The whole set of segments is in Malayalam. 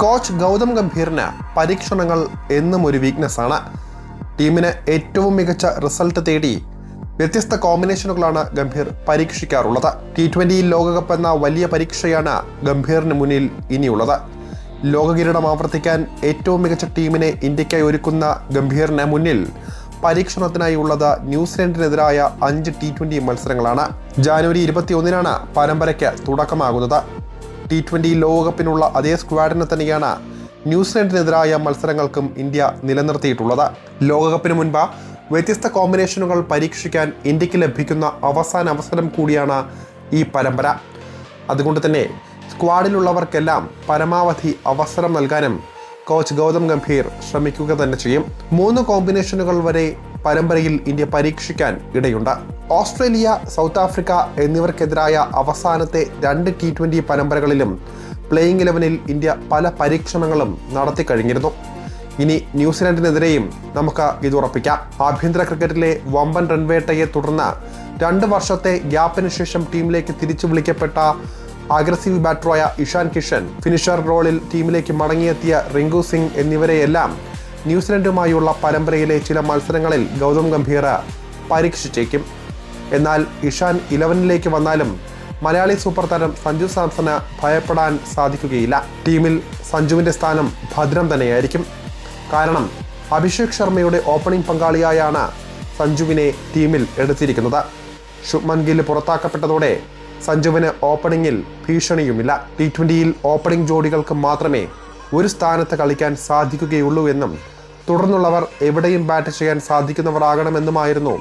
കോച്ച് ഗൗതം ഗംഭീറിന് പരീക്ഷണങ്ങൾ എന്നും ഒരു വീക്ക്നെസ്സാണ്. ടീമിന് ഏറ്റവും മികച്ച റിസൾട്ട് തേടി വ്യത്യസ്ത കോമ്പിനേഷനുകളാണ് ഗംഭീർ പരീക്ഷിക്കാറുള്ളത്. T20 ലോകകപ്പ് എന്ന വലിയ പരീക്ഷയാണ് ഗംഭീറിന് മുന്നിൽ ഇനിയുള്ളത്. ലോകകിരീടം ആവർത്തിക്കാൻ ഏറ്റവും മികച്ച ടീമിനെ ഇന്ത്യക്കായി ഒരുക്കുന്ന ഗംഭീറിന് മുന്നിൽ പരീക്ഷണത്തിനായി ഉള്ളത് ന്യൂസിലൻഡിനെതിരായ 5 T20 മത്സരങ്ങളാണ്. ജനുവരി 21-നാണ് പരമ്പരയ്ക്ക് തുടക്കമാകുന്നത്. T20 ലോകകപ്പിനുള്ള അതേ സ്ക്വാഡിനെ തന്നെയാണ് ന്യൂസിലൻഡിനെതിരായ മത്സരങ്ങൾക്കും ഇന്ത്യ നിലനിർത്തിയിട്ടുള്ളത്. ലോകകപ്പിന് മുൻപ് വ്യത്യസ്ത കോമ്പിനേഷനുകൾ പരീക്ഷിക്കാൻ ഇന്ത്യക്ക് ലഭിക്കുന്ന അവസാന അവസരം കൂടിയാണ് ഈ പരമ്പര. അതുകൊണ്ട് തന്നെ സ്ക്വാഡിലുള്ളവർക്കെല്ലാം പരമാവധി അവസരം നൽകാനും കോച്ച് ഗൗതം ഗംഭീർ ശ്രമിക്കുക തന്നെ ചെയ്യും. 3 കോമ്പിനേഷനുകൾ വരെ പരമ്പരയിൽ ഇന്ത്യ പരീക്ഷിക്കാൻ ഇടയുണ്ട്. ഓസ്ട്രേലിയ, സൗത്ത് ആഫ്രിക്ക എന്നിവർക്കെതിരായ അവസാനത്തെ 2 T20 പരമ്പരകളിലും പ്ലേയിങ് 11-ൽ ഇന്ത്യ പല പരീക്ഷണങ്ങളും നടത്തി കഴിഞ്ഞിരുന്നു. ഇനി ന്യൂസിലൻഡിനെതിരെയും നമുക്ക് ഇത് ഉറപ്പിക്കാം. ആഭ്യന്തര ക്രിക്കറ്റിലെ വമ്പൻ റൺവേട്ടയെ തുടർന്ന് 2 വർഷത്തെ ഗ്യാപ്പിന് ശേഷം ടീമിലേക്ക് തിരിച്ചു വിളിക്കപ്പെട്ട അഗ്രസീവ് ബാറ്ററായ ഇഷാൻ കിഷൻ, ഫിനിഷർ റോളിൽ ടീമിലേക്ക് മടങ്ങിയെത്തിയ റിങ്കു സിംഗ് എന്നിവരെയെല്ലാം ന്യൂസിലൻഡുമായുള്ള പരമ്പരയിലെ ചില മത്സരങ്ങളിൽ ഗൗതം ഗംഭീർ പരീക്ഷിച്ചേക്കും. എന്നാൽ ഇഷാൻ 11-ലേക്ക് വന്നാലും മലയാളി സൂപ്പർ താരം സഞ്ജു സാംസണ് ഭയപ്പെടാൻ സാധിക്കുകയില്ല. ടീമിൽ സഞ്ജുവിൻ്റെ സ്ഥാനം ഭദ്രം തന്നെയായിരിക്കും. കാരണം അഭിഷേക് ശർമ്മയുടെ ഓപ്പണിംഗ് പങ്കാളിയായാണ് സഞ്ജുവിനെ ടീമിൽ എടുത്തിരിക്കുന്നത്. ശുഭ്മൻ ഗിൽ പുറത്താക്കപ്പെട്ടതോടെ സഞ്ജുവിന് ഓപ്പണിംഗിൽ ഭീഷണിയുമില്ല. T20-യിൽ ഓപ്പണിംഗ് ജോഡികൾക്ക് മാത്രമേ ഒരു സ്ഥാനത്ത് കളിക്കാൻ സാധിക്കുകയുള്ളൂ എന്നും തുടർന്നുള്ളവർ എവിടെയും ബാറ്റ് ചെയ്യാൻ സാധിക്കുന്നവരാകണമെന്നുമായിരുന്നു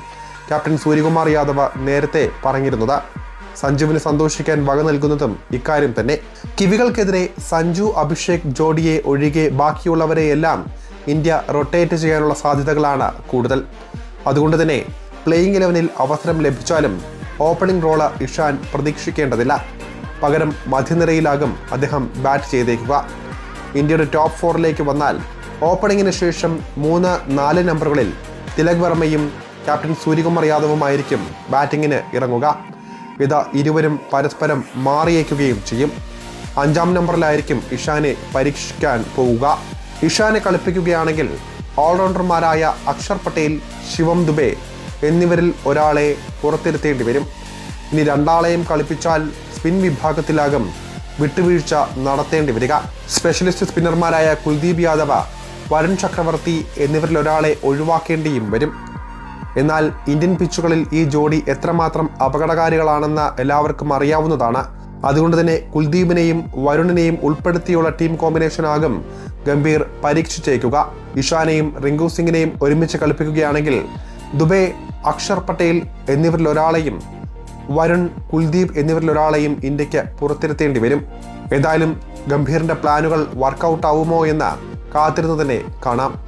ക്യാപ്റ്റൻ സൂര്യകുമാർ യാദവ് നേരത്തെ പറഞ്ഞിരുന്നത്. സഞ്ജുവിന് സന്തോഷിക്കാൻ വക നൽകുന്നതും ഇക്കാര്യം തന്നെ. കിവികൾക്കെതിരെ സഞ്ജു അഭിഷേക് ജോഡിയെ ഒഴികെ ബാക്കിയുള്ളവരെയെല്ലാം ഇന്ത്യ റൊട്ടേറ്റ് ചെയ്യാനുള്ള സാധ്യതകളാണ് കൂടുതൽ. അതുകൊണ്ട് തന്നെ പ്ലേയിങ് 11-ൽ അവസരം ലഭിച്ചാലും ഓപ്പണിംഗ് റോള് ഇഷാൻ പ്രതീക്ഷിക്കേണ്ടതില്ല. പകരം മധ്യനിരയിലാകും അദ്ദേഹം ബാറ്റ് ചെയ്തേക്കുക. ഇന്ത്യയുടെ ടോപ്പ് 4-ലേക്ക് വന്നാൽ ഓപ്പണിങ്ങിന് ശേഷം 3-4 നമ്പറുകളിൽ തിലക് വർമ്മയും ക്യാപ്റ്റൻ സൂര്യകുമാർ യാദവുമായിരിക്കും ബാറ്റിങ്ങിന് ഇറങ്ങുക. ഇത് ഇരുവരും പരസ്പരം മാറിയേക്കുകയും ചെയ്യും. 5-ാം നമ്പറിലായിരിക്കും ഇഷാനെ പരീക്ഷിക്കാൻ പോവുക. ഇഷാനെ കളിപ്പിക്കുകയാണെങ്കിൽ ഓൾറൗണ്ടർമാരായ അക്ഷർ പട്ടേൽ, ശിവം ദുബെ എന്നിവരിൽ ഒരാളെ പുറത്തിരുത്തേണ്ടി വരും. ഇനി 2 ആളെയും കളിപ്പിച്ചാൽ സ്പിൻ വിഭാഗത്തിലാകും വിട്ടുവീഴ്ച നടത്തേണ്ടി വരിക. സ്പെഷ്യലിസ്റ്റ് സ്പിന്നർമാരായ കുൽദീപ് യാദവ്, വരുൺ ചക്രവർത്തി എന്നിവരിൽ ഒരാളെ ഒഴിവാക്കേണ്ടിയും വരും. എന്നാൽ ഇന്ത്യൻ പിച്ചുകളിൽ ഈ ജോഡി എത്രമാത്രം അപകടകാരികളാണെന്ന് എല്ലാവർക്കും അറിയാവുന്നതാണ്. അതുകൊണ്ട് തന്നെ കുൽദീപിനെയും വരുണിനെയും ഉൾപ്പെടുത്തിയുള്ള ടീം കോമ്പിനേഷനാകും ഗംഭീർ പരീക്ഷിച്ചേക്കുക. ഇഷാനെയും റിങ്കു സിംഗിനെയും ഒരുമിച്ച് കളിപ്പിക്കുകയാണെങ്കിൽ ദുബെ, അക്ഷർ പട്ടേൽ എന്നിവരിൽ ഒരാളെയും വരുൺ, കുൽദീപ് എന്നിവരിൽ ഒരാളെയും ഇന്ത്യക്ക് പുറത്തിരുത്തേണ്ടി വരും. ഏതായാലും ഗംഭീറിന്റെ പ്ലാനുകൾ വർക്കൗട്ട് ആവുമോ എന്ന് കാത്തിരുന്ന് തന്നെ കാണാം.